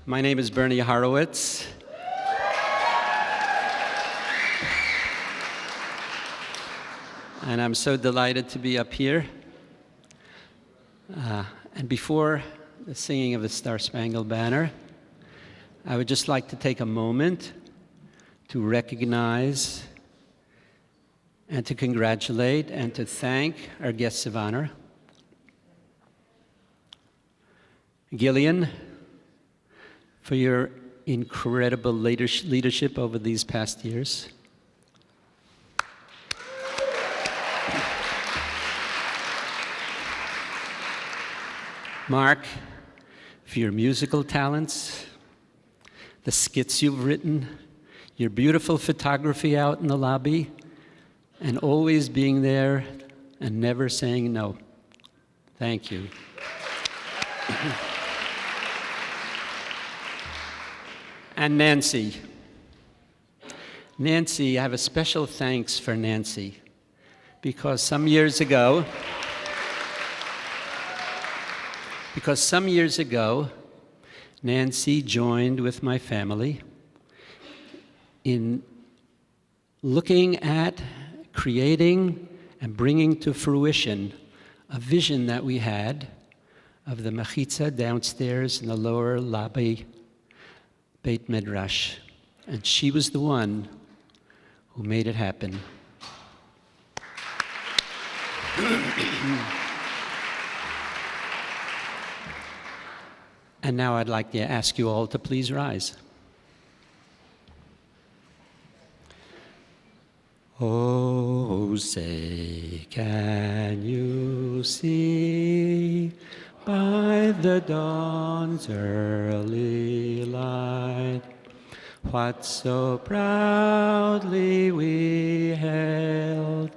My name is Bernie Horowitz. And I'm so delighted to be up here. And before the singing of the Star-Spangled Banner, I would just like to take a moment to recognize and to congratulate and to thank our guests of honor. Gillian, for your incredible leadership over these past years. Mark, for your musical talents, the skits you've written, your beautiful photography out in the lobby, and always being there and never saying no. Thank you. And Nancy. Nancy, I have a special thanks for Nancy, because some years ago, Nancy joined with my family in looking at creating and bringing to fruition a vision that we had of the mechitza downstairs in the lower lobby Beit Midrash. And she was the one who made it happen. And now I'd like to ask you all to please rise. Oh, say, can you see by the dawn's early light what so proudly we hailed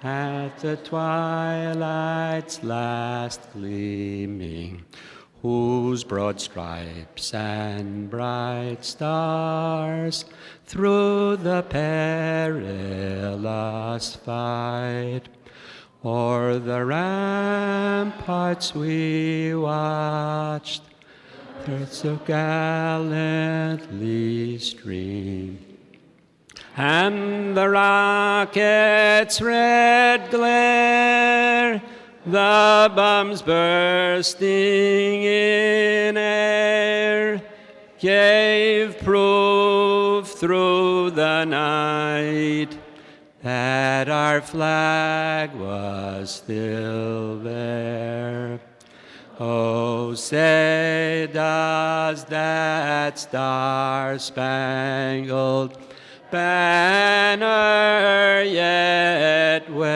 at the twilight's last gleaming, whose broad stripes and bright stars through the perilous fight o'er the ramparts we watched, so gallantly stream, and the rocket's red glare, the bombs bursting in air, gave proof through the night that our flag was still there. Oh, say, does that star-spangled banner yet wave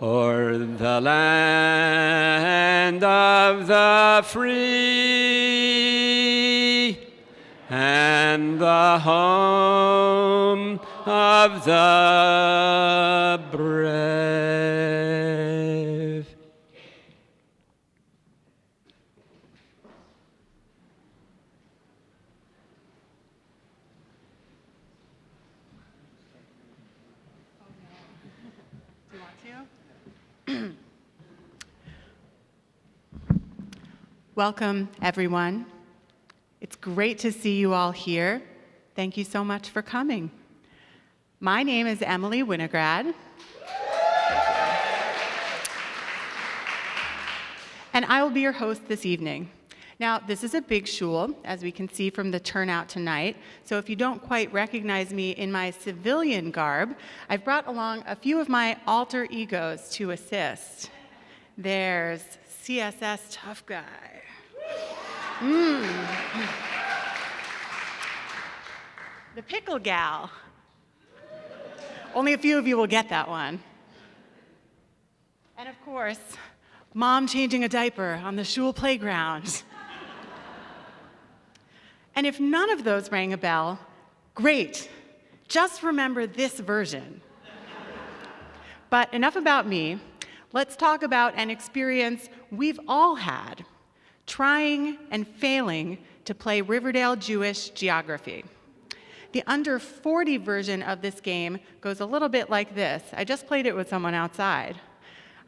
o'er the land of the free and the home of the brave? Do you want to? Welcome, everyone. It's great to see you all here. Thank you so much for coming. My name is Emily Winograd, and I will be your host this evening. Now, this is a big shul, as we can see from the turnout tonight, so if you don't quite recognize me in my civilian garb, I've brought along a few of my alter egos to assist. There's CSS Tough Guy. The Pickle Gal. Only a few of you will get that one. And of course, Mom changing a diaper on the shul playground. And if none of those rang a bell, great. Just remember this version. But enough about me. Let's talk about an experience we've all had, trying and failing to play Riverdale Jewish geography. The under 40 version of this game goes a little bit like this. I just played it with someone outside.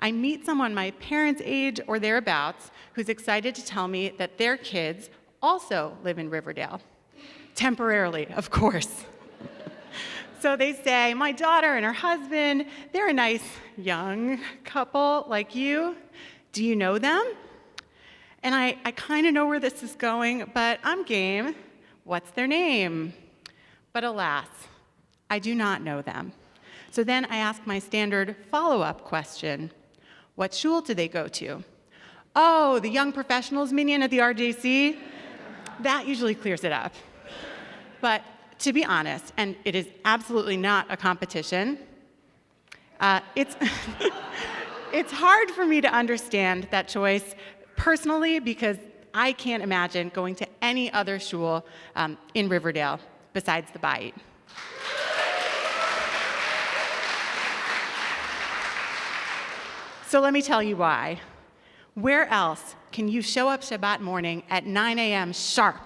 I meet someone my parents' age or thereabouts who's excited to tell me that their kids also live in Riverdale. Temporarily, of course. So they say, my daughter and her husband, they're a nice young couple like you. Do you know them? And I kind of know where this is going, but I'm game. What's their name? But alas, I do not know them. So then I ask my standard follow-up question. What shul do they go to? Oh, the young professionals minion at the RJC? That usually clears it up. But to be honest, and it is absolutely not a competition, it's hard for me to understand that choice personally because I can't imagine going to any other shul in Riverdale besides the Bayit. So let me tell you why. Where else can you show up Shabbat morning at 9 a.m. sharp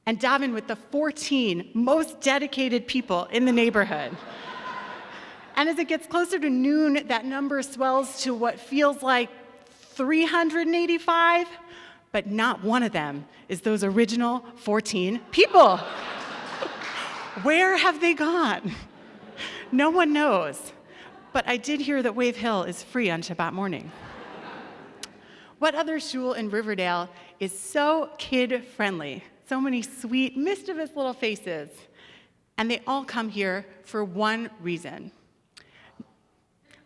and daven with the 14 most dedicated people in the neighborhood? And as it gets closer to noon, that number swells to what feels like 385, but not one of them is those original 14 people. Where have they gone? No one knows. But I did hear that Wave Hill is free on Shabbat morning. What other shul in Riverdale is so kid-friendly? So many sweet, mischievous little faces. And they all come here for one reason.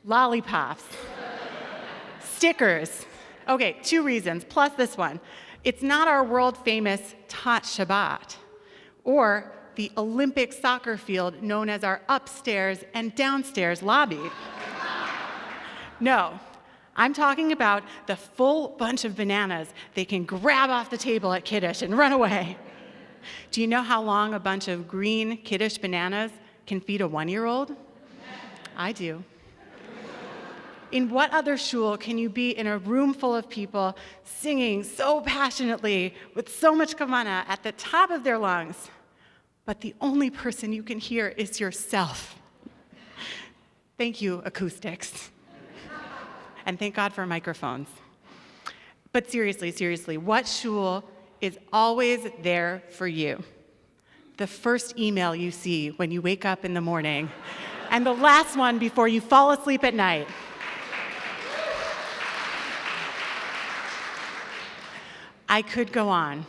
Lollipops. Stickers. Okay, 2 reasons, plus this one. It's not our world-famous Tat Shabbat, or the Olympic soccer field known as our upstairs and downstairs lobby. No, I'm talking about the full bunch of bananas they can grab off the table at Kiddush and run away. Do you know how long a bunch of green Kiddush bananas can feed a 1-year-old? I do. In what other shul can you be in a room full of people singing so passionately with so much kavanah at the top of their lungs, but the only person you can hear is yourself? Thank you, acoustics. And thank God for microphones. But seriously, what shul is always there for you? The first email you see when you wake up in the morning, and the last one before you fall asleep at night. I could go on,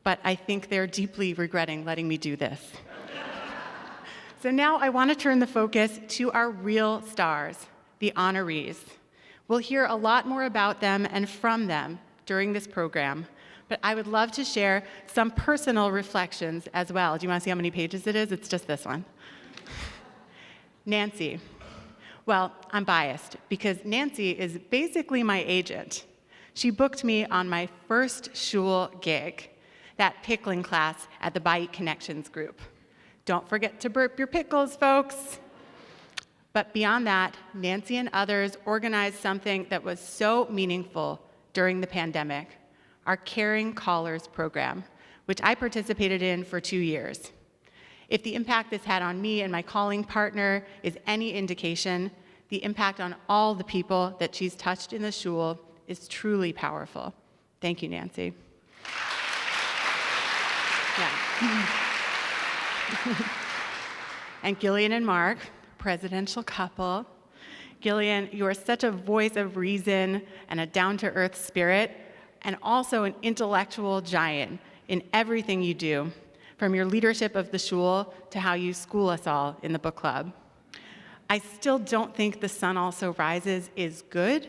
but I think they're deeply regretting letting me do this. So now I want to turn the focus to our real stars, the honorees. We'll hear a lot more about them and from them during this program, but I would love to share some personal reflections as well. Do you want to see how many pages it is? It's just this one. Nancy. Well, I'm biased because Nancy is basically my agent. She booked me on my first shul gig, that pickling class at the Bayit Connections group. Don't forget to burp your pickles, folks. But beyond that, Nancy and others organized something that was so meaningful during the pandemic, our Caring Callers program, which I participated in for 2 years. If the impact this had on me and my calling partner is any indication, the impact on all the people that she's touched in the shul is truly powerful. Thank you, Nancy. Yeah. And Gillian and Mark, presidential couple. Gillian, you are such a voice of reason and a down-to-earth spirit, and also an intellectual giant in everything you do, from your leadership of the shul to how you school us all in the book club. I still don't think The Sun Also Rises is good,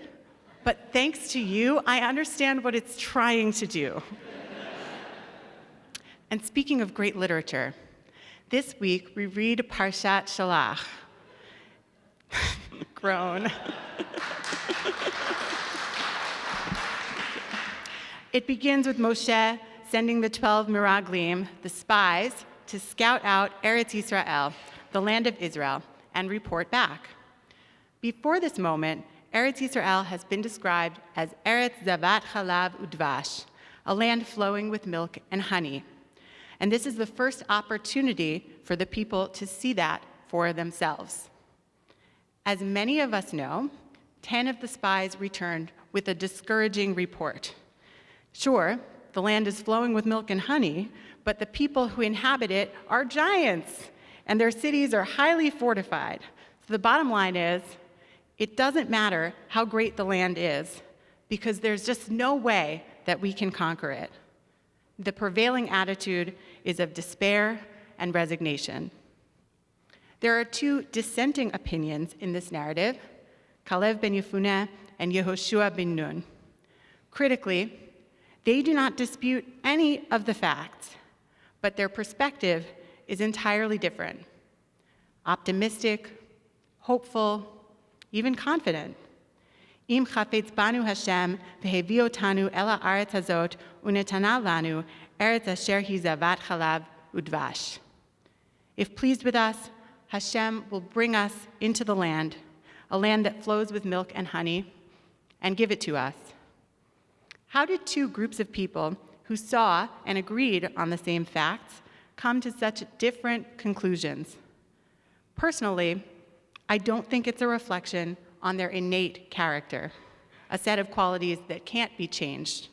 but thanks to you, I understand what it's trying to do. And speaking of great literature, this week we read Parshat Shalach. Groan. It begins with Moshe sending the 12 Miraglim, the spies, to scout out Eretz Yisrael, the land of Israel, and report back. Before this moment, Eretz Yisrael has been described as Eretz Zavat Chalav Udvash, a land flowing with milk and honey. And this is the first opportunity for the people to see that for themselves. As many of us know, 10 of the spies returned with a discouraging report. Sure, the land is flowing with milk and honey, but the people who inhabit it are giants, and their cities are highly fortified. So the bottom line is, it doesn't matter how great the land is, because there's just no way that we can conquer it. The prevailing attitude is of despair and resignation. There are two dissenting opinions in this narrative, Kalev ben Yefuneh and Yehoshua ben Nun. Critically, they do not dispute any of the facts, but their perspective is entirely different. Optimistic, hopeful, even confident. Im chafetz banu Hashem v'hevio otanu el haaretz hazot unetana lanu eretz asher hi zavat chalav udvash. If pleased with us, Hashem will bring us into the land, a land that flows with milk and honey, and give it to us. How did two groups of people who saw and agreed on the same facts come to such different conclusions? Personally, I don't think it's a reflection on their innate character, a set of qualities that can't be changed.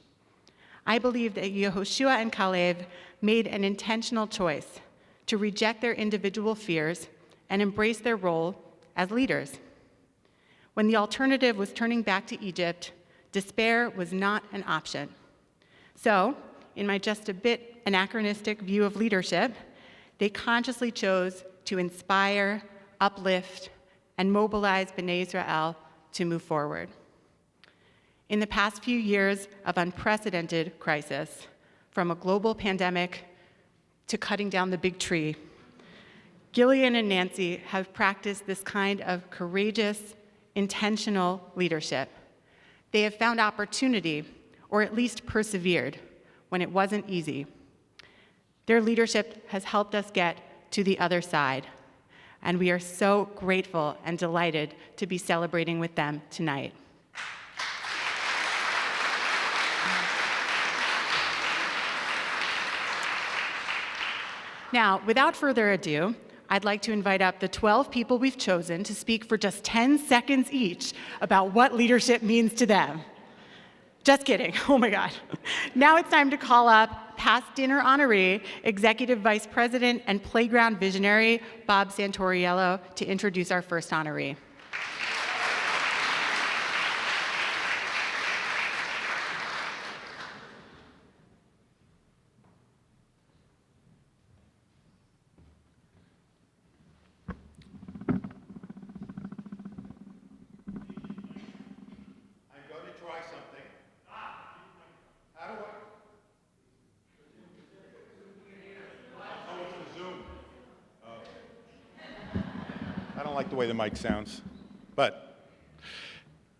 I believe that Yehoshua and Kalev made an intentional choice to reject their individual fears and embrace their role as leaders. When the alternative was turning back to Egypt, despair was not an option. So, in my just a bit anachronistic view of leadership, they consciously chose to inspire, uplift, and mobilize B'nai Israel to move forward. In the past few years of unprecedented crisis, from a global pandemic to cutting down the big tree, Gillian and Nancy have practiced this kind of courageous, intentional leadership. They have found opportunity, or at least persevered, when it wasn't easy. Their leadership has helped us get to the other side, and we are so grateful and delighted to be celebrating with them tonight. Now, without further ado, I'd like to invite up the 12 people we've chosen to speak for just 10 seconds each about what leadership means to them. Just kidding, oh my God. Now it's time to call up past dinner honoree, Executive Vice President and Playground Visionary, Bob Santoriello, to introduce our first honoree. The way the mic sounds. But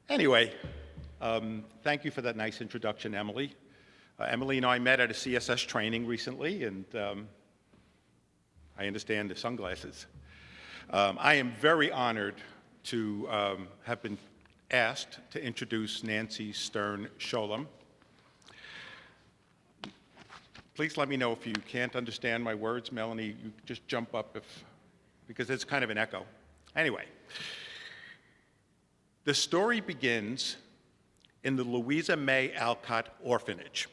anyway, thank you for that nice introduction, Emily. Emily and I met at a CSS training recently, and I understand the sunglasses. I am very honored to have been asked to introduce Nancy Stern Sholem. Please let me know if you can't understand my words. Melanie, you just jump up because it's kind of an echo. Anyway, the story begins in the Louisa May Alcott Orphanage.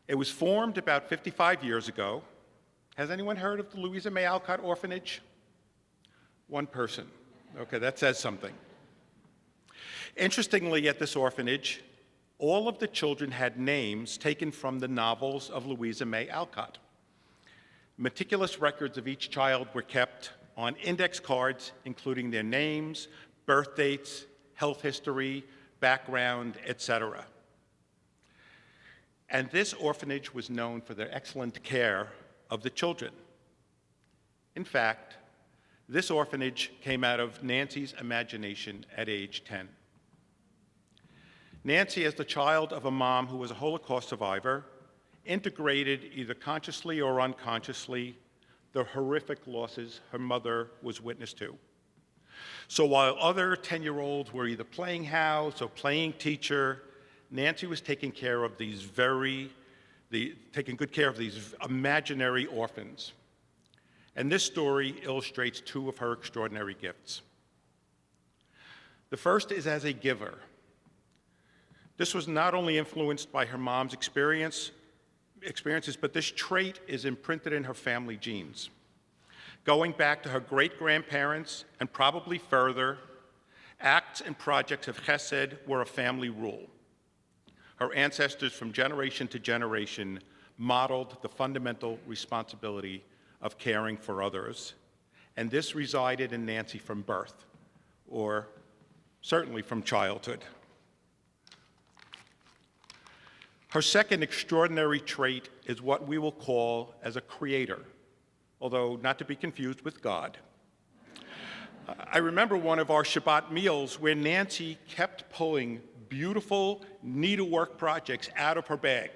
It was formed about 55 years ago. Has anyone heard of the Louisa May Alcott Orphanage? One person. Okay, that says something. Interestingly, at this orphanage, all of the children had names taken from the novels of Louisa May Alcott. Meticulous records of each child were kept on index cards, including their names, birth dates, health history, background, etc. And this orphanage was known for their excellent care of the children. In fact, this orphanage came out of Nancy's imagination at age 10. Nancy, as the child of a mom who was a Holocaust survivor, integrated either consciously or unconsciously the horrific losses her mother was witness to. So while other 10-year-olds were either playing house or playing teacher, Nancy was taking good care of these imaginary orphans. And this story illustrates two of her extraordinary gifts. The first is as a giver. This was not only influenced by her mom's experiences, but this trait is imprinted in her family genes. Going back to her great-grandparents and probably further, acts and projects of chesed were a family rule. Her ancestors from generation to generation modeled the fundamental responsibility of caring for others, and this resided in Nancy from birth, or certainly from childhood. Her second extraordinary trait is what we will call as a creator, although not to be confused with God. I remember one of our Shabbat meals where Nancy kept pulling beautiful needlework projects out of her bag,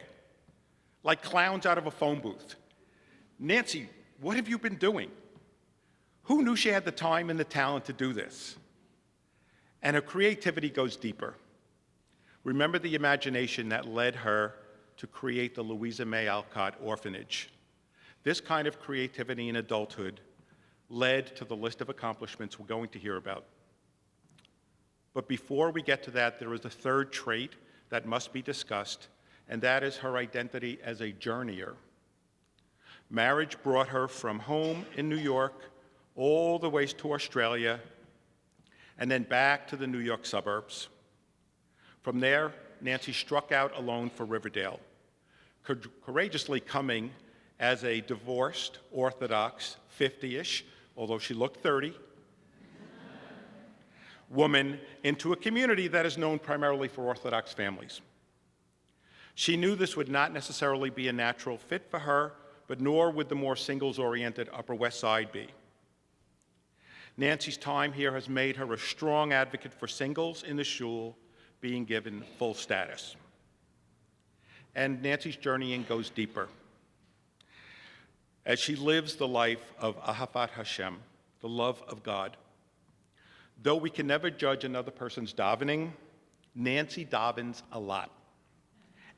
like clowns out of a phone booth. Nancy, what have you been doing? Who knew she had the time and the talent to do this? And her creativity goes deeper. Remember the imagination that led her to create the Louisa May Alcott Orphanage. This kind of creativity in adulthood led to the list of accomplishments we're going to hear about. But before we get to that, there is a third trait that must be discussed, and that is her identity as a journeyer. Marriage brought her from home in New York all the way to Australia, and then back to the New York suburbs. From there, Nancy struck out alone for Riverdale, courageously coming as a divorced, Orthodox, 50-ish, although she looked 30, woman into a community that is known primarily for Orthodox families. She knew this would not necessarily be a natural fit for her, but nor would the more singles-oriented Upper West Side be. Nancy's time here has made her a strong advocate for singles in the shul being given full status. And Nancy's journeying goes deeper as she lives the life of Ahavat Hashem, the love of God. Though we can never judge another person's davening, Nancy davens a lot.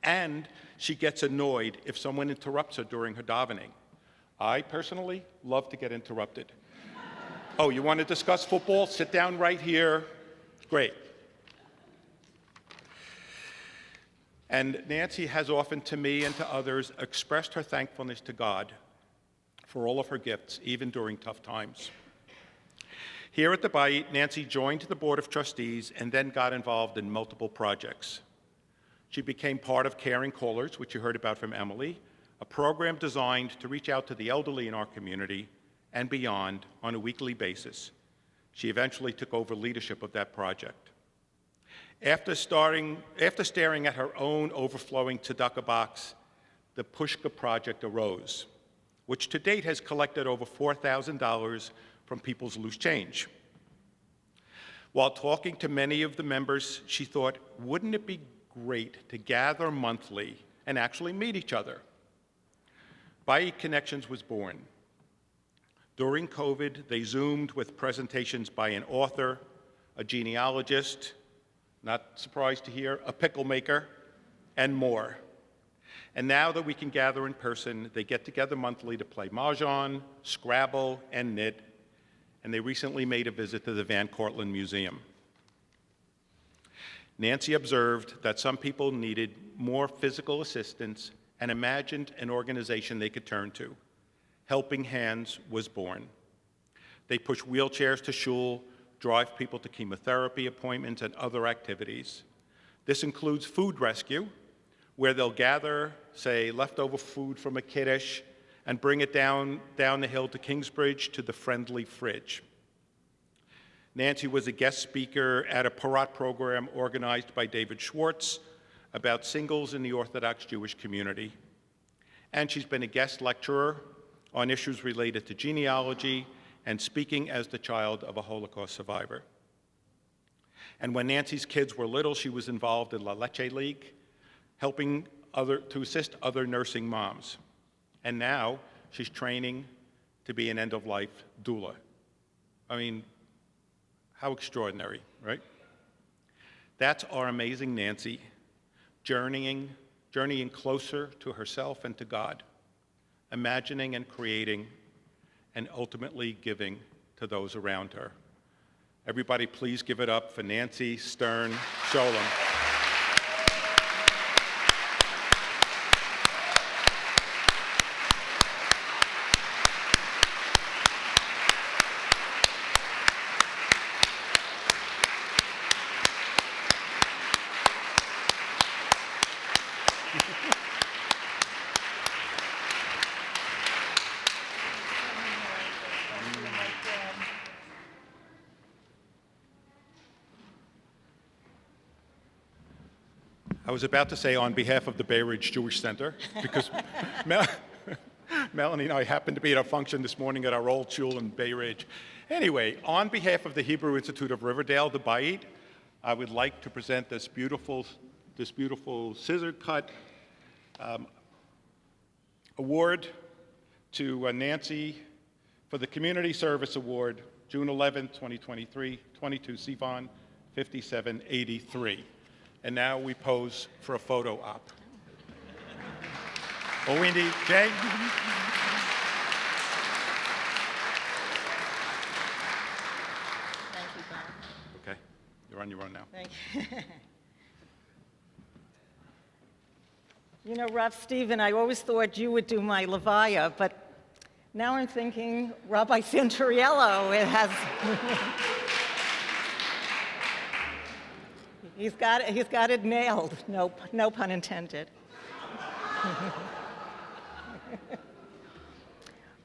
And she gets annoyed if someone interrupts her during her davening. I personally love to get interrupted. Oh, you want to discuss football? Sit down right here. Great. And Nancy has often, to me and to others, expressed her thankfulness to God for all of her gifts, even during tough times. Here at the Bayit, Nancy joined the Board of Trustees and then got involved in multiple projects. She became part of Caring Callers, which you heard about from Emily, a program designed to reach out to the elderly in our community and beyond on a weekly basis. She eventually took over leadership of that project. After staring at her own overflowing tzedakah box, the Pushka Project arose, which to date has collected over $4,000 from people's loose change. While talking to many of the members, she thought, wouldn't it be great to gather monthly and actually meet each other? Bayit Connections was born. During COVID, they Zoomed with presentations by an author, a genealogist, not surprised to hear, a pickle maker, and more. And now that we can gather in person, they get together monthly to play mahjong, Scrabble, and knit, and they recently made a visit to the Van Cortlandt Museum. Nancy observed that some people needed more physical assistance and imagined an organization they could turn to. Helping Hands was born. They push wheelchairs to shul, drive people to chemotherapy appointments and other activities. This includes food rescue, where they'll gather, say, leftover food from a kiddush and bring it down the hill to Kingsbridge to the Friendly Fridge. Nancy was a guest speaker at a Parat program organized by David Schwartz about singles in the Orthodox Jewish community. And she's been a guest lecturer on issues related to genealogy and speaking as the child of a Holocaust survivor. And when Nancy's kids were little, she was involved in La Leche League, helping to assist other nursing moms. And now she's training to be an end-of-life doula. I mean, how extraordinary, right? That's our amazing Nancy, journeying closer to herself and to God, imagining and creating, and ultimately giving to those around her. Everybody, please give it up for Nancy Stern Sholem. I was about to say on behalf of the Bay Ridge Jewish Center, because Melanie and I happened to be at a function this morning at our old shul in Bay Ridge. Anyway, on behalf of the Hebrew Institute of Riverdale, the Bayit, I would like to present this beautiful scissor-cut award to Nancy for the Community Service Award, June 11, 2023, 22 Sivan 5783. And now we pose for a photo op. Oh, we need Jay. Thank you, Bob. Okay, you're on your own now. Thank you. You know, Rav Stephen, I always thought you would do my Levaya, but now I'm thinking Rabbi Santariello. It has. He's got it nailed. No pun intended.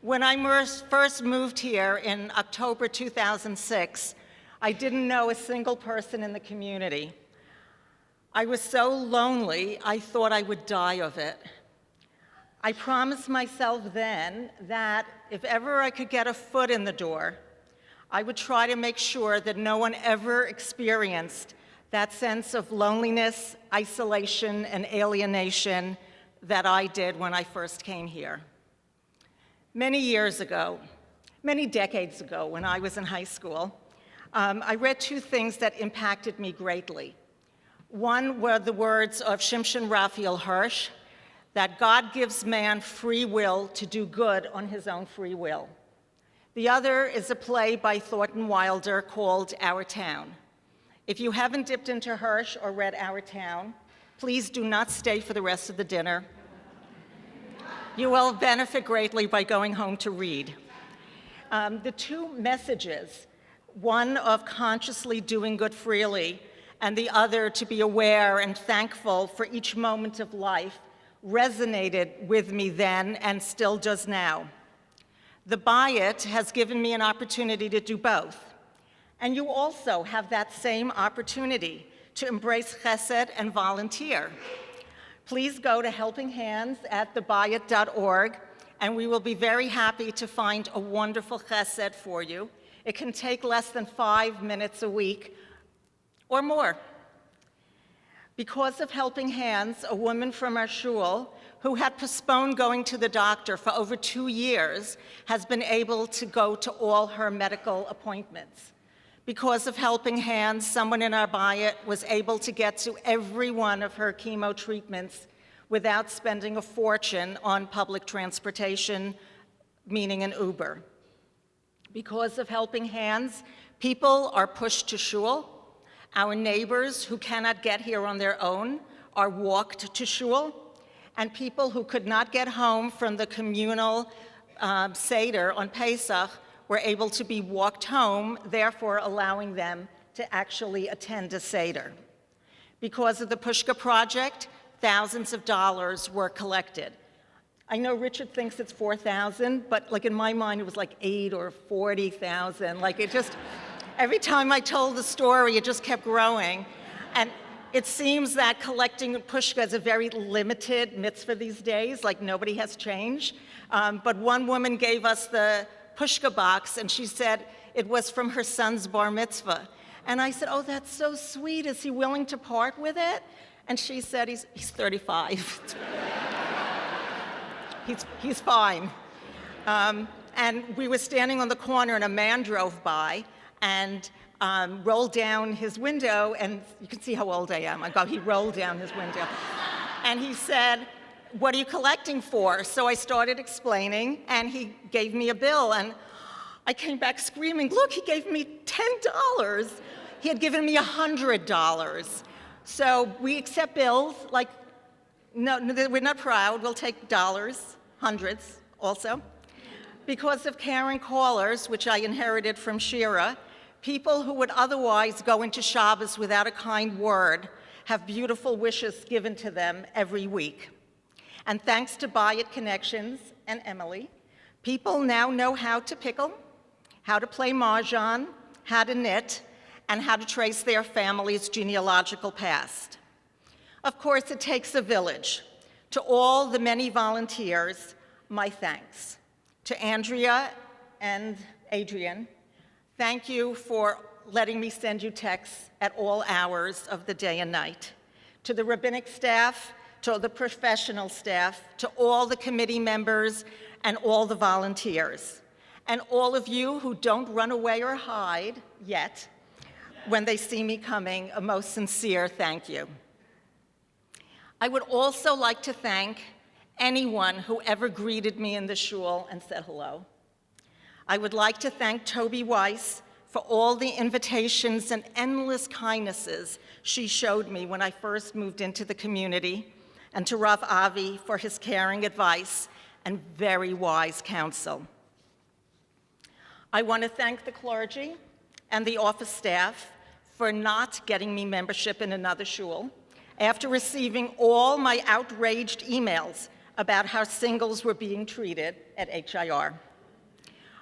When I first moved here in October 2006, I didn't know a single person in the community. I was so lonely, I thought I would die of it. I promised myself then that if ever I could get a foot in the door, I would try to make sure that no one ever experienced that sense of loneliness, isolation, and alienation that I did when I first came here. Many years ago, many decades ago when I was in high school, I read two things that impacted me greatly. One were the words of Shimshon Raphael Hirsch, that God gives man free will to do good on his own free will. The other is a play by Thornton Wilder called Our Town. If you haven't dipped into Hirsch or read Our Town, please do not stay for the rest of the dinner. You will benefit greatly by going home to read. The two messages, one of consciously doing good freely, and the other to be aware and thankful for each moment of life, resonated with me then and still does now. The Bayit has given me an opportunity to do both. And you also have that same opportunity to embrace chesed and volunteer. Please go to Helping Hands at thebayit.org, and we will be very happy to find a wonderful chesed for you. It can take less than 5 minutes a week or more. Because of Helping Hands, a woman from our shul who had postponed going to the doctor for over 2 years has been able to go to all her medical appointments. Because of Helping Hands, someone in our Bayit was able to get to every one of her chemo treatments without spending a fortune on public transportation, meaning an Uber. Because of Helping Hands, people are pushed to shul. Our neighbors who cannot get here on their own are walked to shul. And people who could not get home from the communal Seder on Pesach were able to be walked home, therefore allowing them to actually attend a Seder. Because of the Pushka Project, thousands of dollars were collected. I know Richard thinks it's 4,000, but like in my mind, it was like 8 or 40,000. Like it just, every time I told the story, it just kept growing. And it seems that collecting Pushka is a very limited mitzvah these days, like nobody has changed. But one woman gave us the Pushka box, and she said it was from her son's bar mitzvah. And I said, oh, that's so sweet. Is he willing to part with it? And she said, he's 35. he's fine. And we were standing on the corner, and a man drove by and rolled down his window, and you can see how old I am. He rolled down his window. And he said, what are you collecting for? So I started explaining, and he gave me a bill, and I came back screaming, look, he gave me $10. He had given me $100. So we accept bills, like, no, we're not proud, we'll take dollars, hundreds also. Because of caring callers, which I inherited from Shira, people who would otherwise go into Shabbos without a kind word have beautiful wishes given to them every week. And thanks to Buy It Connections and Emily, people now know how to pickle, how to play mahjong, how to knit, and how to trace their family's genealogical past. Of course, it takes a village. To all the many volunteers, my thanks. To Andrea and Adrian, thank you for letting me send you texts at all hours of the day and night. To the rabbinic staff, to the professional staff, to all the committee members, and all the volunteers. And all of you who don't run away or hide yet when they see me coming, a most sincere thank you. I would also like to thank anyone who ever greeted me in the shul and said hello. I would like to thank Toby Weiss for all the invitations and endless kindnesses she showed me when I first moved into the community, and to Rav Avi for his caring advice and very wise counsel. I want to thank the clergy and the office staff for not getting me membership in another shul after receiving all my outraged emails about how singles were being treated at HIR.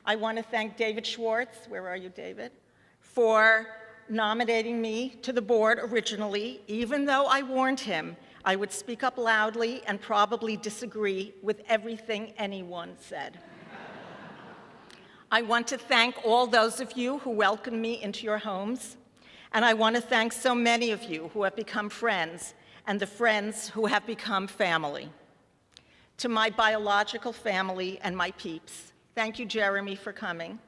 I want to thank David Schwartz, where are you, David, for nominating me to the board originally, even though I warned him I would speak up loudly and probably disagree with everything anyone said. I want to thank all those of you who welcomed me into your homes, and I want to thank so many of you who have become friends, and the friends who have become family. To my biological family and my peeps, thank you, Jeremy, for coming.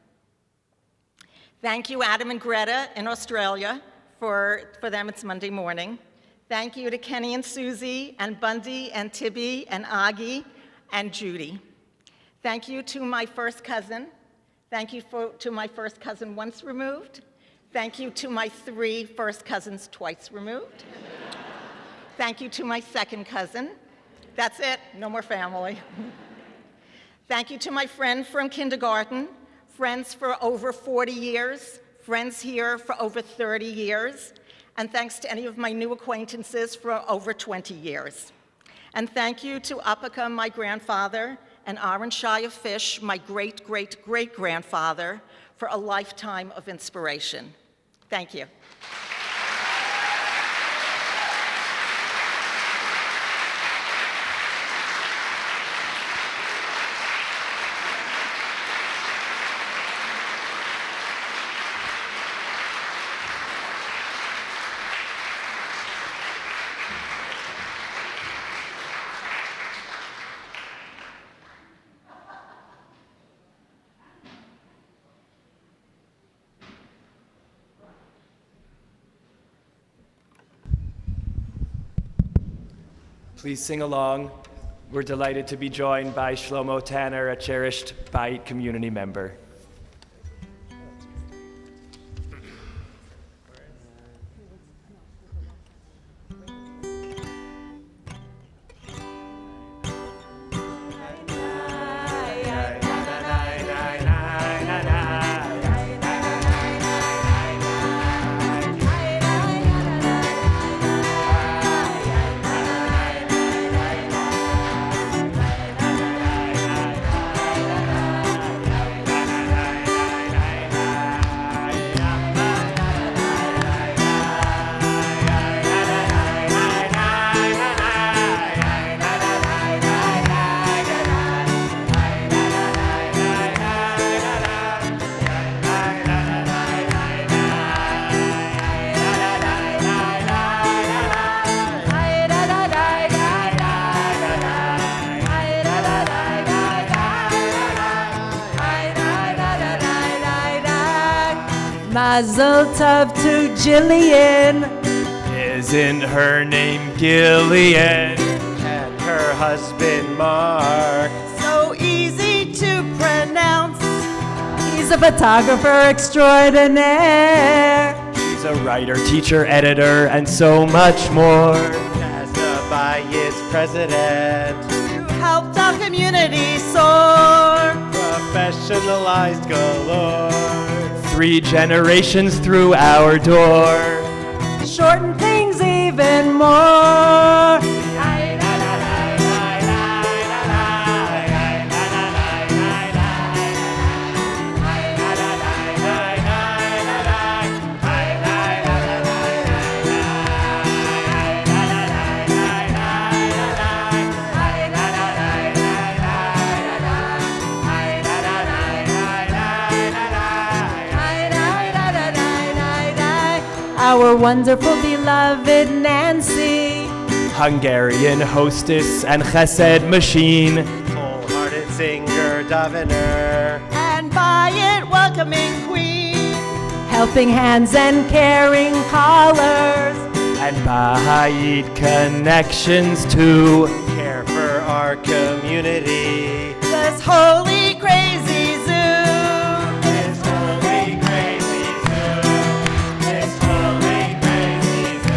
Thank you, Adam and Greta in Australia. For them, it's Monday morning. Thank you to Kenny and Susie, and Bundy, and Tibby, and Augie, and Judy. Thank you to my first cousin. Thank you to my first cousin once removed. Thank you to my 3 first cousins twice removed. Thank you to my second cousin. That's it, no more family. Thank you to my friend from kindergarten, friends for over 40 years, friends here for over 30 years, and thanks to any of my new acquaintances for over 20 years. And thank you to Apaka, my grandfather, and Aaron Shia Fish, my great-great-great-grandfather, for a lifetime of inspiration. Thank you. Please sing along. We're delighted to be joined by Shlomo Tanner, a cherished Bayit community member. Mazel tov to Jillian. Isn't her name Gillian? And her husband Mark. So easy to pronounce. He's She's a photographer extraordinaire. She's a writer, teacher, editor, and so much more. As the Vice President, You helped our community soar. professionalized galore. 3 generations through our door. Shorten things even more. Our wonderful beloved Nancy. Hungarian hostess and chesed machine. Wholehearted singer, davener. And by it, welcoming queen. Helping hands and caring callers. And Baha'id connections too. Care for our community. This holy crazy zoo. This holy crazy zoo. This holy crazy zoo.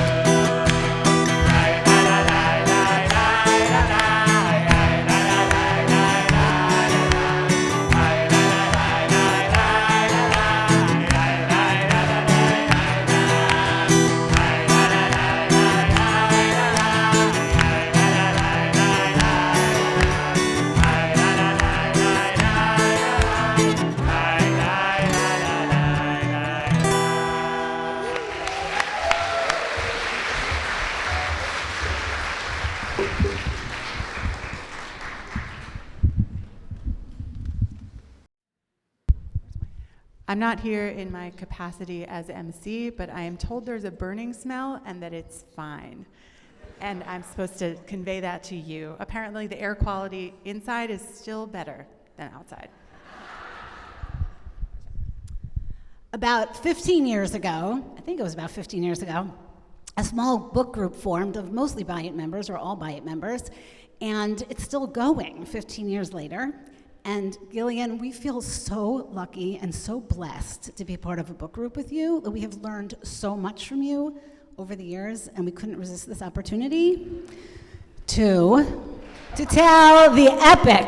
I'm not here in my capacity as MC, but I am told there's a burning smell and that it's fine. And I'm supposed to convey that to you. Apparently, the air quality inside is still better than outside. About 15 years ago, I think it was about 15 years ago, a small book group formed of mostly Bayit members, or all Bayit members, and it's still going 15 years later. And Gillian, we feel so lucky and so blessed to be part of a book group with you, that we have learned so much from you over the years, and we couldn't resist this opportunity to tell the epic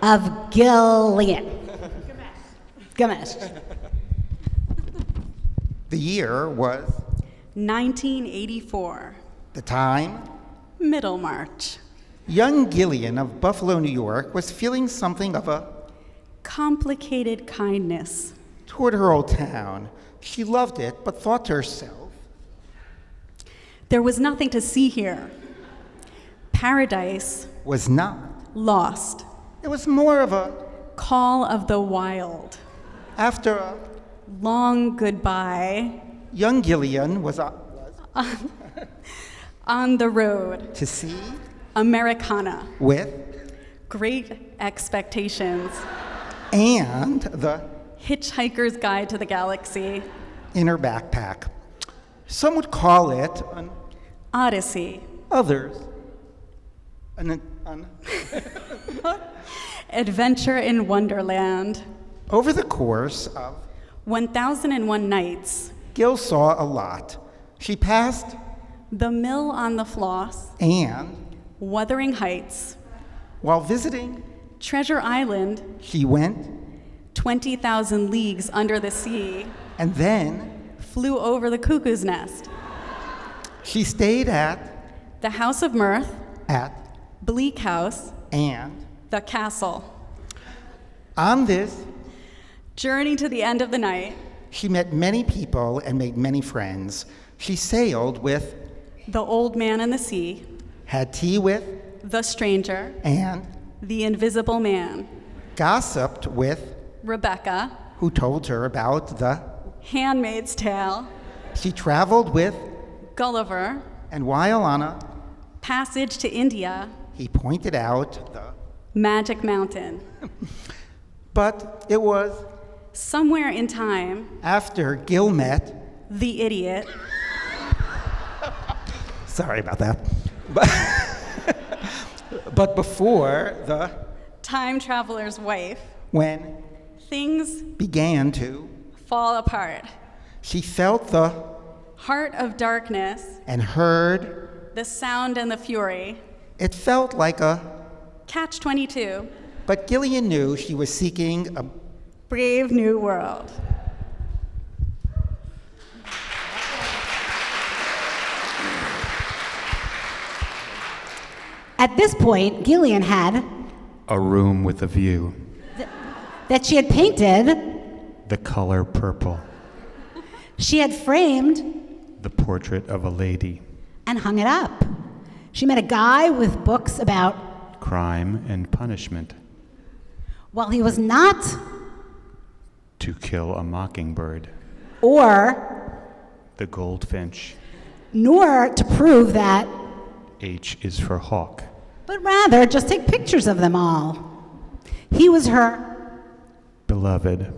of Gillian. Gamesh. The year was 1984, the time. Middlemarch. Young Gillian of Buffalo, New York, was feeling something of a Complicated kindness. toward her old town. She loved it, but thought to herself, There was nothing to see here. Paradise was not. lost. It was more of a Call of the wild. after a Long goodbye. young Gillian was On the road. to see Americana. with Great expectations. and the Hitchhiker's Guide to the Galaxy. in her backpack. Some would call it an Odyssey. others an Adventure in Wonderland. over the course of 1001 Nights. Gil saw a lot. She passed The Mill on the Floss. and Wuthering Heights. while visiting, Treasure Island. she went 20,000 Leagues Under the Sea. and then Flew over the cuckoo's nest. she stayed at The House of Mirth. Bleak House. and The Castle. on this, Journey to the End of the Night. she met many people and made many friends. She sailed with, The Old Man and the Sea. had tea with, The Stranger. and The Invisible Man. gossiped with, Rebecca. who told her about the. Handmaid's Tale. She traveled with, Gulliver. and while on a, Passage to India. he pointed out the. Magic Mountain. But it was Somewhere in time. after Gil met. The Idiot. Sorry about that. But before the. Time Traveler's Wife. When Things began to. fall apart. She felt the Heart of darkness, and heard. the sound and the fury. It felt like a, Catch-22, but Gillian knew she was seeking a brave new world. At this point, Gillian had A room with a view. that she had painted, The color purple. she had framed, The portrait of a lady. and hung it up. She met a guy with books about, Crime and punishment. while he was not, To kill a mockingbird. or, The goldfinch. nor to prove that, H is for hawk. but rather just take pictures of them all. He was her, Beloved.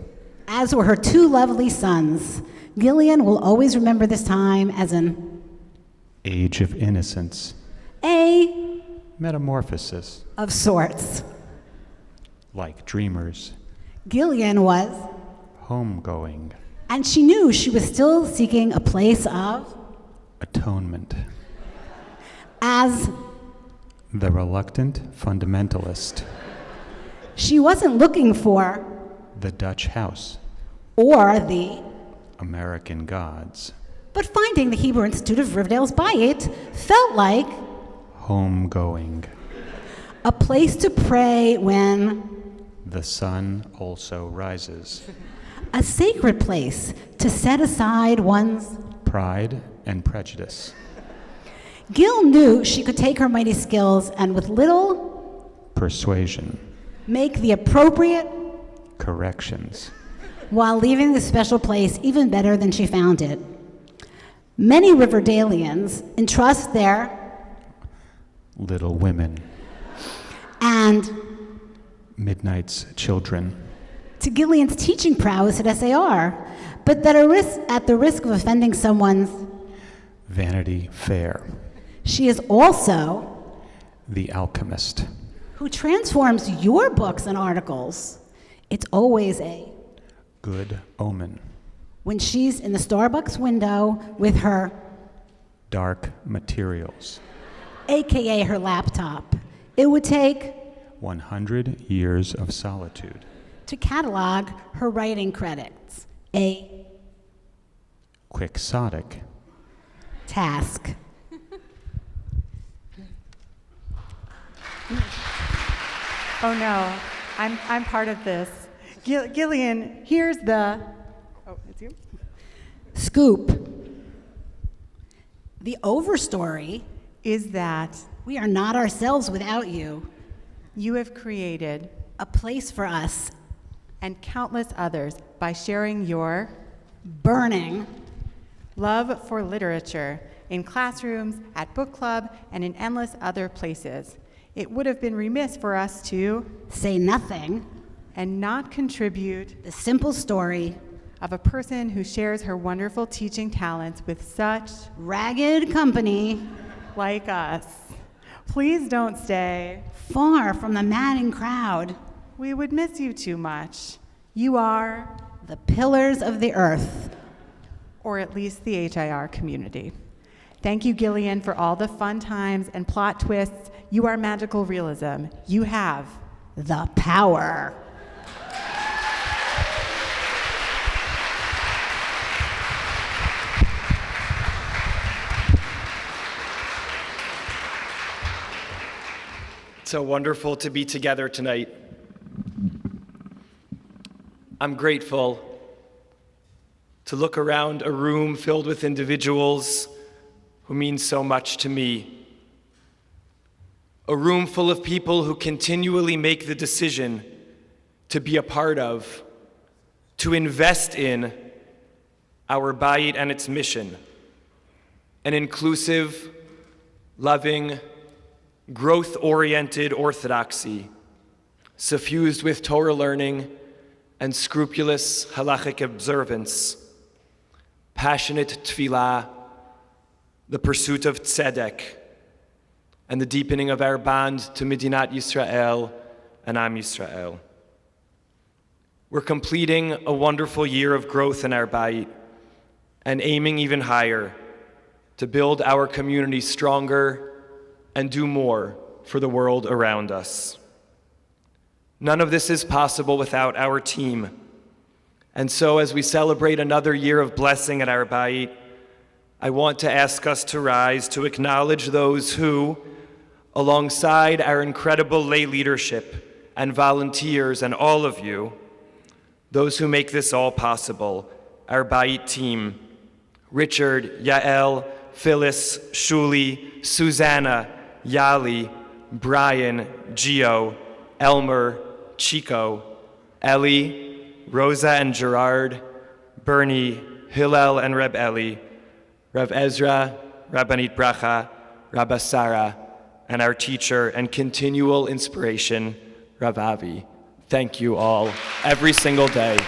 as were her two lovely sons. Gillian will always remember this time as an Age of innocence. A Metamorphosis. of sorts. Like dreamers. Gillian was, Homegoing. and she knew she was still seeking a place of, Atonement. as The reluctant fundamentalist. she wasn't looking for, The Dutch house. or the, American gods. but finding the Hebrew Institute of Riverdale's Bayit felt like Homegoing. a place to pray when, The sun also rises. a sacred place to set aside one's. Pride and prejudice. Gil knew she could take her mighty skills and with little Persuasion. make the appropriate Corrections. while leaving the special place even better than she found it. Many Riverdalians entrust their Little women. and Midnight's children. to Gillian's teaching prowess at SAR, but that at the risk of offending someone's, Vanity Fair. she is also The Alchemist. who transforms your books and articles. It's always a Good omen. when she's in the Starbucks window with her, Dark materials. AKA her laptop. It would take 100 years of solitude. to catalog her writing credits. A Quixotic. task. Oh no, I'm part of this. Gillian, here's the. Oh, it's you? Scoop. The overstory Is that we are not ourselves without you. you have created A place for us, and countless others by sharing your burning, love for literature in classrooms, at book club, and in endless other places. It would have been remiss for us to say nothing, and not contribute the simple story, of a person who shares her wonderful teaching talents with such ragged company, like us. Please don't stay. far from the madding crowd, We would miss you too much. You are, the pillars of the earth. or at least the HIR community. Thank you, Gillian, for all the fun times and plot twists. You are magical realism. You have The power. It's so wonderful to be together tonight. I'm grateful to look around a room filled with individuals who mean so much to me. A room full of people who continually make the decision to be a part of, to invest in our Bayit and its mission, an inclusive, loving, growth-oriented orthodoxy, suffused with Torah learning and scrupulous halachic observance, passionate tefillah, the pursuit of tzedek, and the deepening of our bond to Medinat Yisrael and Am Yisrael. We're completing a wonderful year of growth in our Bayit and aiming even higher to build our community stronger and do more for the world around us. None of this is possible without our team. And so as we celebrate another year of blessing at our Bayit, I want to ask us to rise to acknowledge those who, alongside our incredible lay leadership and volunteers and all of you, those who make this all possible, our Bayit team, Richard, Yael, Phyllis, Shuli, Susanna, Yali, Brian, Gio, Elmer, Chico, Ellie, Rosa and Gerard, Bernie, Hillel and Reb Eli, Rav Ezra, Rabbanit Bracha, Rabba Sarah, and our teacher and continual inspiration, Rav Avi. Thank you all, every single day.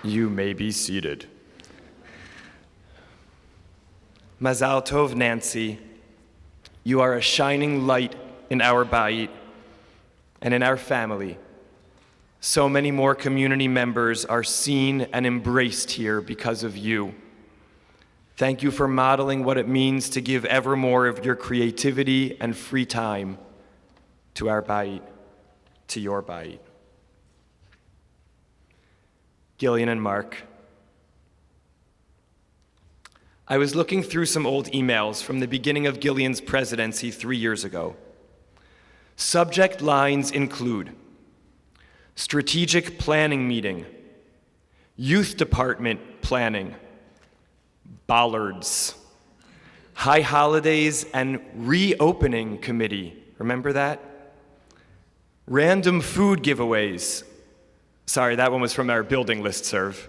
You may be seated. Mazal Tov, Nancy. You are a shining light in our Bayit and in our family. So many more community members are seen and embraced here because of you. Thank you for modeling what it means to give ever more of your creativity and free time to our Bayit, to your Bayit. Gillian and Mark. I was looking through some old emails from the beginning of Gillian's presidency 3 years ago. Subject lines include strategic planning meeting, youth department planning, bollards, high holidays and reopening committee. Remember that? Random food giveaways. Sorry, that one was from our building listserv.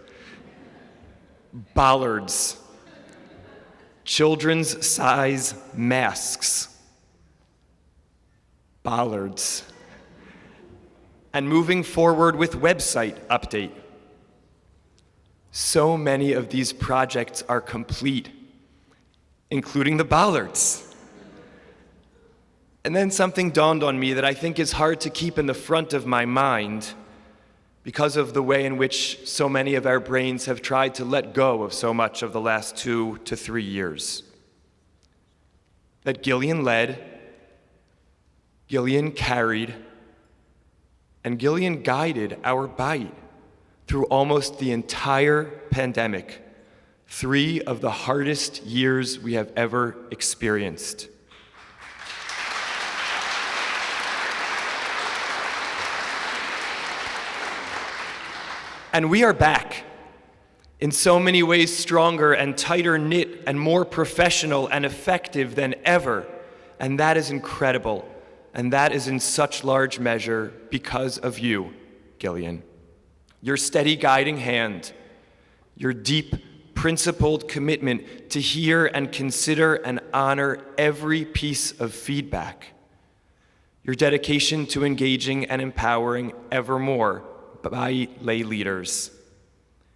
Bollards. Children's size masks. Bollards. And moving forward with website update. So many of these projects are complete, including the bollards. And then something dawned on me that I think is hard to keep in the front of my mind because of the way in which so many of our brains have tried to let go of so much of the last 2 to 3 years. That Gillian led, Gillian carried, and Gillian guided our Bayit through almost the entire pandemic, 3 of the hardest years we have ever experienced. And we are back, in so many ways stronger and tighter knit and more professional and effective than ever. And that is incredible. And that is in such large measure because of you, Gillian. Your steady guiding hand, your deep, principled commitment to hear and consider and honor every piece of feedback, your dedication to engaging and empowering ever more Bayit lay leaders,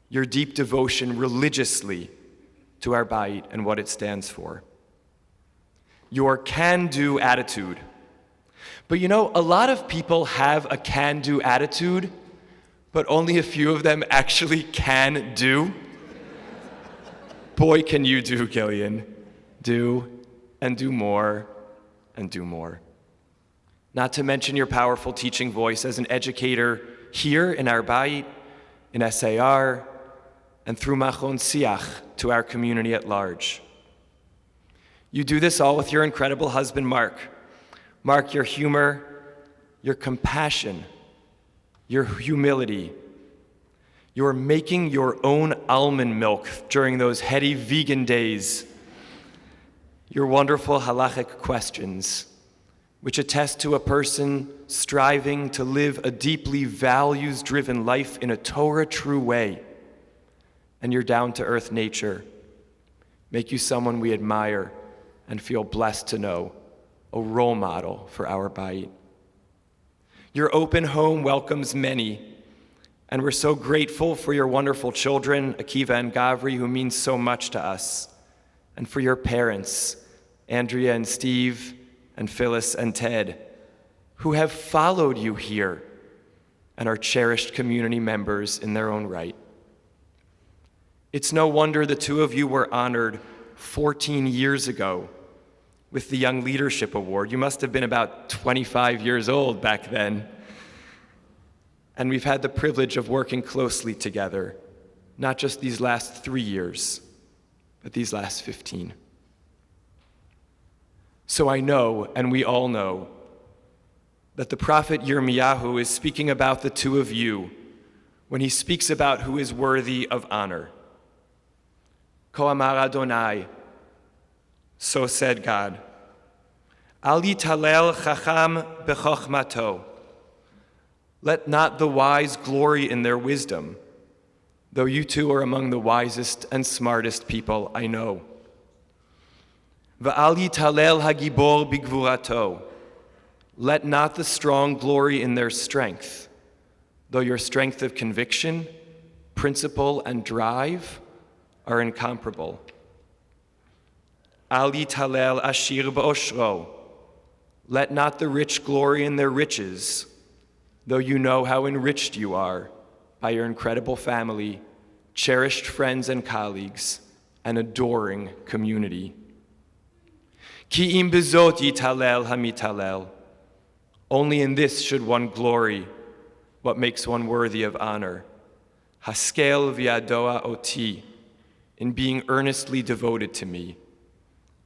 your deep devotion religiously to our Bayit and what it stands for, your can-do attitude. But you know, a lot of people have a can-do attitude, but only a few of them actually can do. Boy, can you do, Gillian. Do, and do more, and do more. Not to mention your powerful teaching voice as an educator here in our Bayit, in SAR, and through Machon Siach to our community at large. You do this all with your incredible husband, Mark. Mark, your humor, your compassion, your humility. You're making your own almond milk during those heady vegan days. Your wonderful halachic questions, which attest to a person striving to live a deeply values-driven life in a Torah-true way, and your down-to-earth nature make you someone we admire and feel blessed to know, a role model for our Bayit. Your open home welcomes many, and we're so grateful for your wonderful children, Akiva and Gavri, who mean so much to us, and for your parents, Andrea and Steve, and Phyllis and Ted, who have followed you here and are cherished community members in their own right. It's no wonder the two of you were honored 14 years ago with the Young Leadership Award. You must have been about 25 years old back then. And we've had the privilege of working closely together, not just these last 3 years, but these last 15. So I know, and we all know, that the prophet Yirmiyahu is speaking about the two of you when he speaks about who is worthy of honor. Ko amar Adonai, so said God, Al yitalel chacham b'chochmato. Let not the wise glory in their wisdom, though you two are among the wisest and smartest people I know. V'al yitalel hagibor b'gvurato. Let not the strong glory in their strength, though your strength of conviction, principle, and drive are incomparable. Al yitalel ashir b'oshro. Let not the rich glory in their riches, though you know how enriched you are by your incredible family, cherished friends and colleagues, and adoring community. Ki im bezot yitalel hamitalel. Only in this should one glory, what makes one worthy of honor. Haskel v'yadoa oti, in being earnestly devoted to me.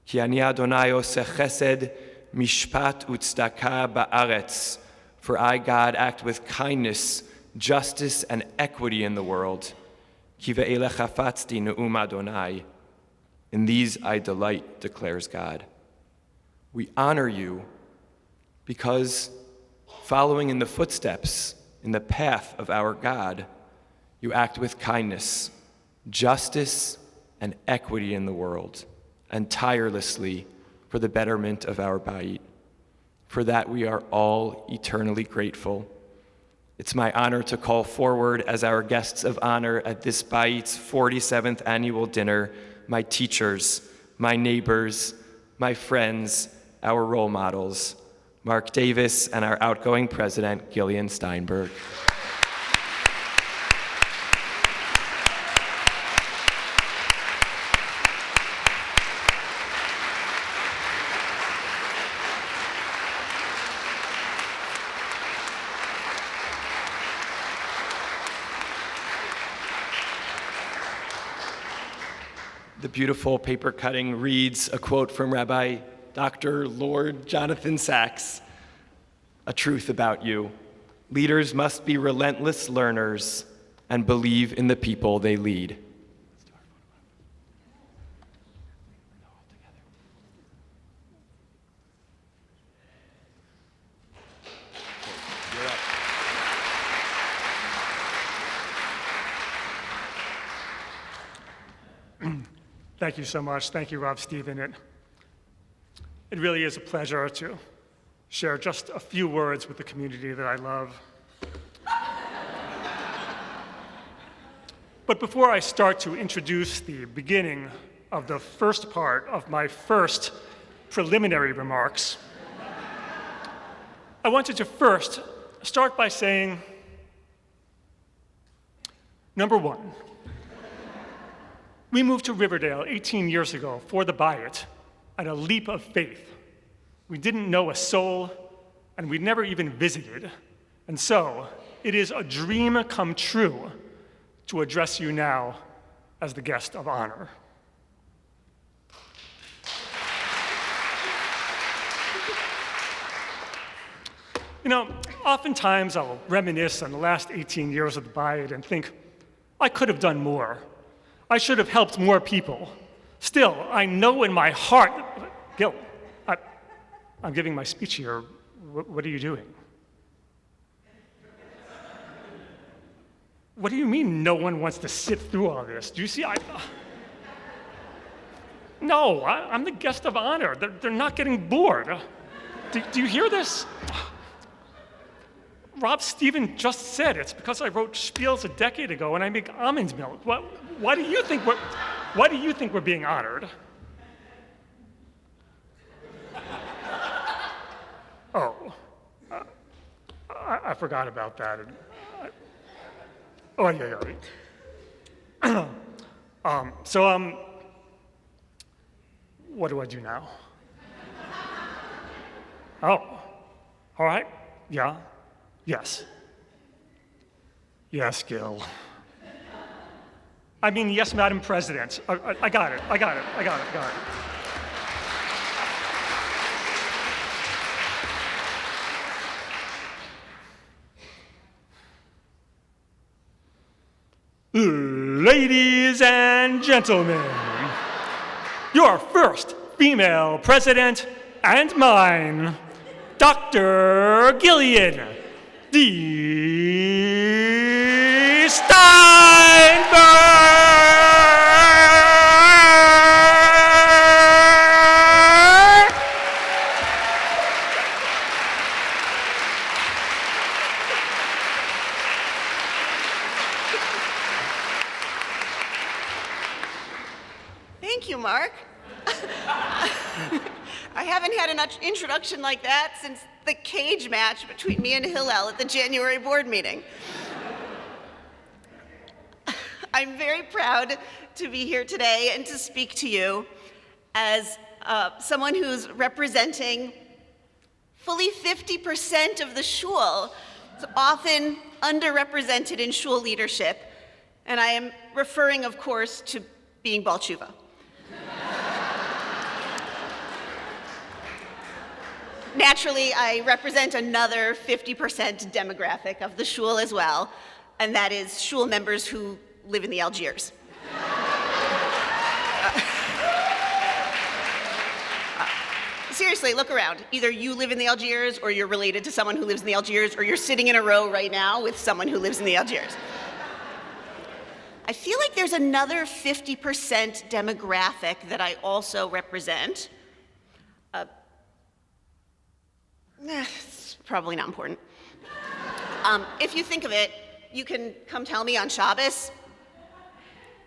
Ki ani Adonai oseh chesed mishpat u'tzedakah ba'aretz, for I, God, act with kindness, justice, and equity in the world. Ki ve'eleh chafatzti ne'um Adonai. In these I delight, declares God. We honor you because, following in the footsteps, in the path of our God, you act with kindness, justice, and equity in the world, and tirelessly for the betterment of our Bayit. For that we are all eternally grateful. It's my honor to call forward as our guests of honor at this Bayit's 47th annual dinner, my teachers, my neighbors, my friends, our role models, Mark Davis and our outgoing president, Gillian Steinberg. The beautiful paper cutting reads a quote from Rabbi Dr. Lord Jonathan Sachs, a truth about you. Leaders must be relentless learners and believe in the people they lead. Thank you so much. Thank you, Rob Stephen. It really is a pleasure to share just a few words with the community that I love. But before I start to introduce the beginning of the first part of my first preliminary remarks, I wanted to first start by saying, number one, we moved to Riverdale 18 years ago for the Bayit at a leap of faith. We didn't know a soul, and we'd never even visited. And so, it is a dream come true to address you now as the guest of honor. You know, oftentimes I'll reminisce on the last 18 years of the Bayit and think, I could have done more. I should have helped more people. Still, I know in my heart, Gil, I'm giving my speech here. What are you doing? What do you mean no one wants to sit through all this? Do you see? No, I'm the guest of honor. They're not getting bored. Do you hear this? Rob Steven just said it's because I wrote spiels a decade ago and I make almond milk. Why do you think we're being honored? Oh, I forgot about that. Oh, yeah. What do I do now? Oh, all right. Yeah. Yes. Yes, Gil. I mean, yes, Madam President. I got it. Ladies and gentlemen, your first female president and mine, Dr. Gilead D. Steinberg! Thank you, Mark. I haven't had an introduction like that since the cage match between me and Hillel at the January board meeting. I'm very proud to be here today and to speak to you as someone who's representing fully 50% of the shul. It's often underrepresented in shul leadership, and I am referring, of course, to being Baal Tshuva. Naturally, I represent another 50% demographic of the shul as well, and that is shul members who live in the Algiers. Seriously, look around. Either you live in the Algiers, or you're related to someone who lives in the Algiers, or you're sitting in a row right now with someone who lives in the Algiers. I feel like there's another 50% demographic that I also represent. It's probably not important. If you think of it, you can come tell me on Shabbos.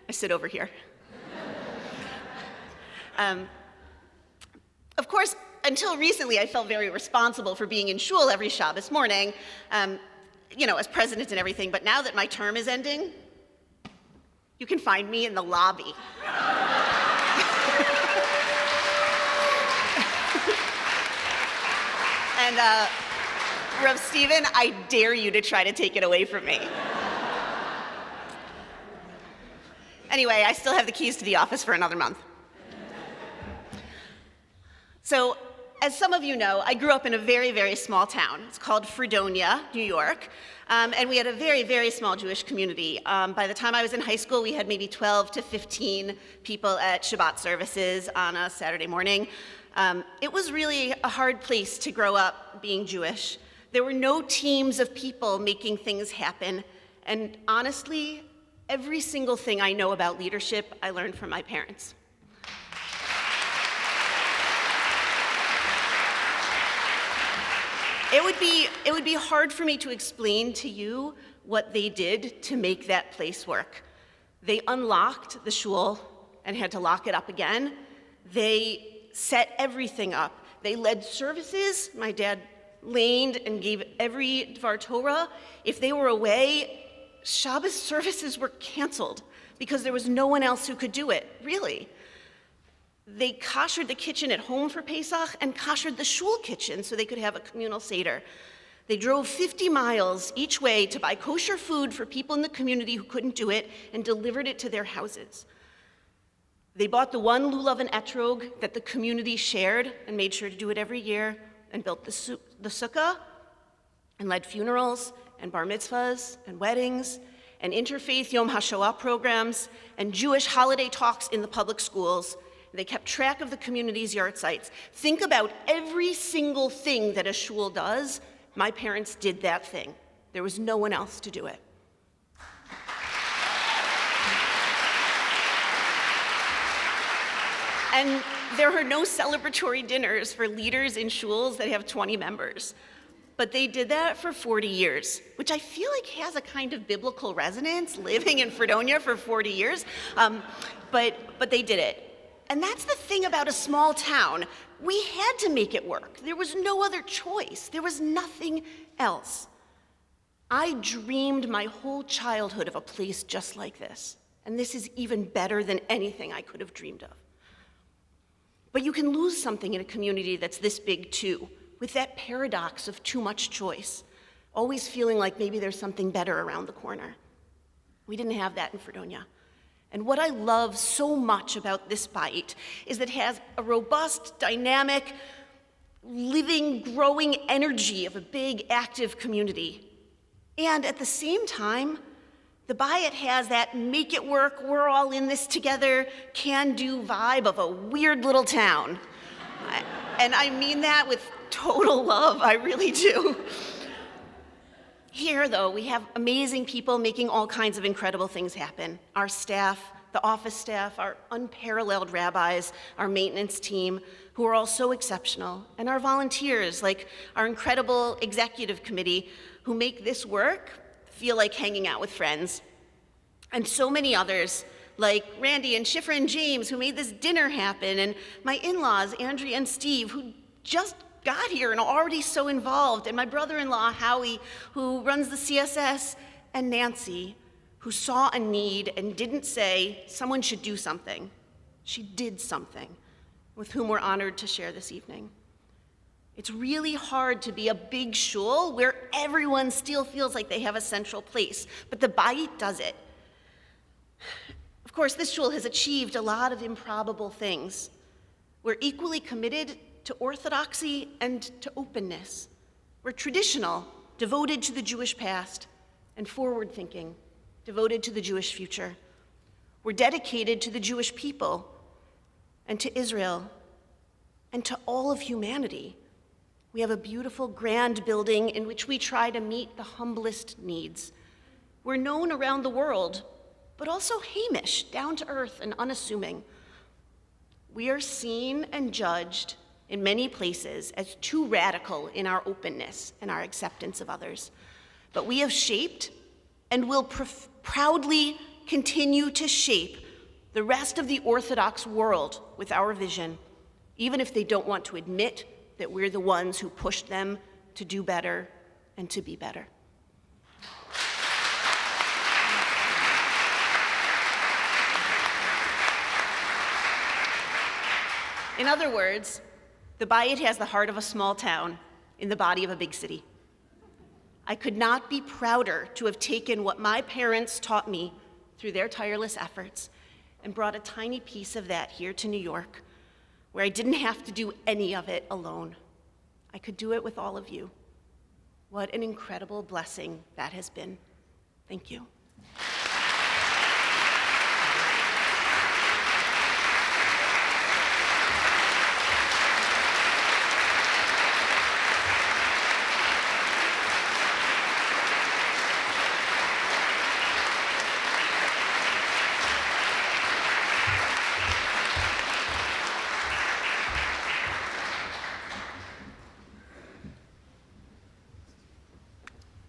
I sit over here. Of course, until recently, I felt very responsible for being in shul every Shabbos morning, as president and everything. But now that my term is ending, you can find me in the lobby. And Rav Steven, I dare you to try to take it away from me. Anyway, I still have the keys to the office for another month. So, as some of you know, I grew up in a very, very small town. It's called Fredonia, New York. And we had a very, very small Jewish community. By the time I was in high school, we had maybe 12 to 15 people at Shabbat services on a Saturday morning. It was really a hard place to grow up being Jewish. There were no teams of people making things happen. And honestly, every single thing I know about leadership, I learned from my parents. It would be hard for me to explain to you what they did to make that place work. They unlocked the shul and had to lock it up again. They set everything up. They led services. My dad laned and gave every Dvar Torah. If they were away, Shabbos services were canceled because there was no one else who could do it, really. They koshered the kitchen at home for Pesach and koshered the shul kitchen so they could have a communal Seder. They drove 50 miles each way to buy kosher food for people in the community who couldn't do it and delivered it to their houses. They bought the one lulav and etrog that the community shared and made sure to do it every year and built the sukkah and led funerals and bar mitzvahs and weddings and interfaith Yom HaShoah programs and Jewish holiday talks in the public schools. They kept track of the community's yard sites. Think about every single thing that a shul does. My parents did that thing. There was no one else to do it. And there are no celebratory dinners for leaders in shuls that have 20 members. But they did that for 40 years, which I feel like has a kind of biblical resonance, living in Fredonia for 40 years. But they did it. And that's the thing about a small town. We had to make it work. There was no other choice. There was nothing else. I dreamed my whole childhood of a place just like this. And this is even better than anything I could have dreamed of. But you can lose something in a community that's this big too, with that paradox of too much choice, always feeling like maybe there's something better around the corner. We didn't have that in Fredonia. And what I love so much about this bite is that it has a robust, dynamic, living, growing energy of a big, active community. And at the same time, the Bayit has that make it work, we're all in this together, can-do vibe of a weird little town. And I mean that with total love, I really do. Here, though, we have amazing people making all kinds of incredible things happen. Our staff, the office staff, our unparalleled rabbis, our maintenance team, who are all so exceptional, and our volunteers, like our incredible executive committee, who make this work feel like hanging out with friends. And so many others, like Randy and Schiffer and James, who made this dinner happen, and my in-laws, Andrea and Steve, who just got here and are already so involved, and my brother-in-law, Howie, who runs the CSS, and Nancy, who saw a need and didn't say, someone should do something. She did something, with whom we're honored to share this evening. It's really hard to be a big shul where everyone still feels like they have a central place, but the Bayit does it. Of course, this shul has achieved a lot of improbable things. We're equally committed to orthodoxy and to openness. We're traditional, devoted to the Jewish past, and forward-thinking, devoted to the Jewish future. We're dedicated to the Jewish people and to Israel and to all of humanity. We have a beautiful, grand building in which we try to meet the humblest needs. We're known around the world, but also Hamish, down to earth and unassuming. We are seen and judged in many places as too radical in our openness and our acceptance of others. But we have shaped and will proudly continue to shape the rest of the Orthodox world with our vision, even if they don't want to admit that we're the ones who pushed them to do better and to be better. In other words, the Bayit has the heart of a small town in the body of a big city. I could not be prouder to have taken what my parents taught me through their tireless efforts and brought a tiny piece of that here to New York, where I didn't have to do any of it alone. I could do it with all of you. What an incredible blessing that has been. Thank you.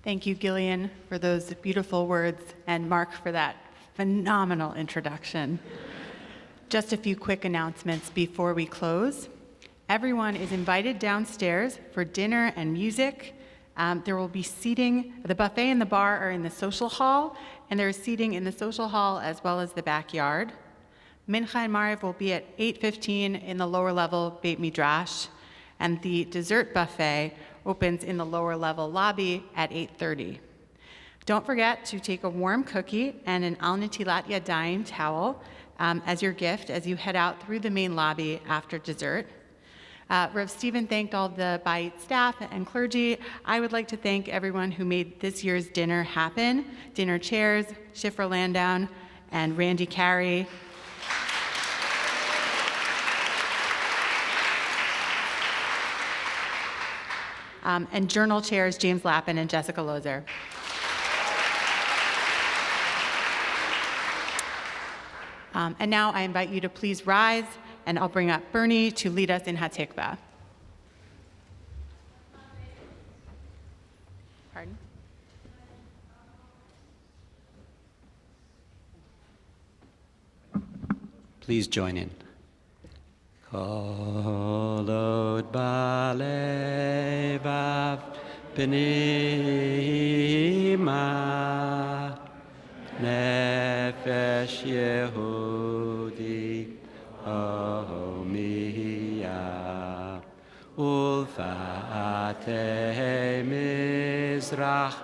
Thank you, Gillian, for those beautiful words, and Mark for that phenomenal introduction. Just a few quick announcements before we close. Everyone is invited downstairs for dinner and music. There will be seating. The buffet and the bar are in the social hall, and there is seating in the social hall as well as the backyard. Mincha and Mariv will be at 8:15 in the lower level Beit Midrash, and the dessert buffet opens in the lower level lobby at 8:30. Don't forget to take a warm cookie and an Al Netilat Yadayim towel as your gift as you head out through the main lobby after dessert. Rev Stephen thanked all the Bayit staff and clergy. I would like to thank everyone who made this year's dinner happen. Dinner chairs, Schiffer Landown and Randy Carey. And journal chairs, James Lappin and Jessica Lozer. And now I invite you to please rise, and I'll bring up Bernie to lead us in Hatikvah. Pardon? Please join in. Kol od balevav pnima nefesh Yehudi homiya ulfatei mizrach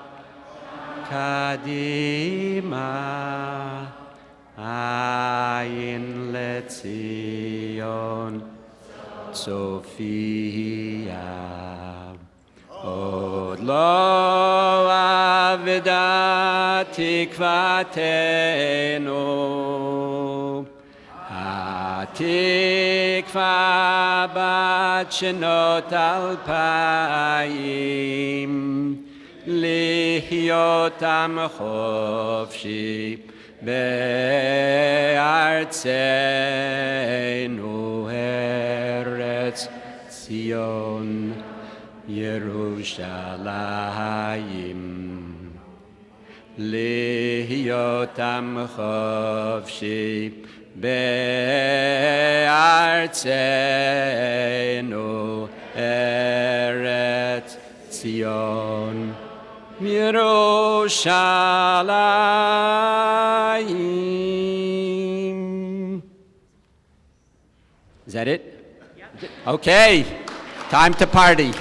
kadima ayin letzion Sophia od lo avida tikvatenu hatikva bat shenot alpayim lihyot am chofshi be'artzenu eretz Zion Yerushalayim lihyot am chofshi be'artzenu eretz Zion Yerushalayim. Is that it? Yep. Okay, time to party.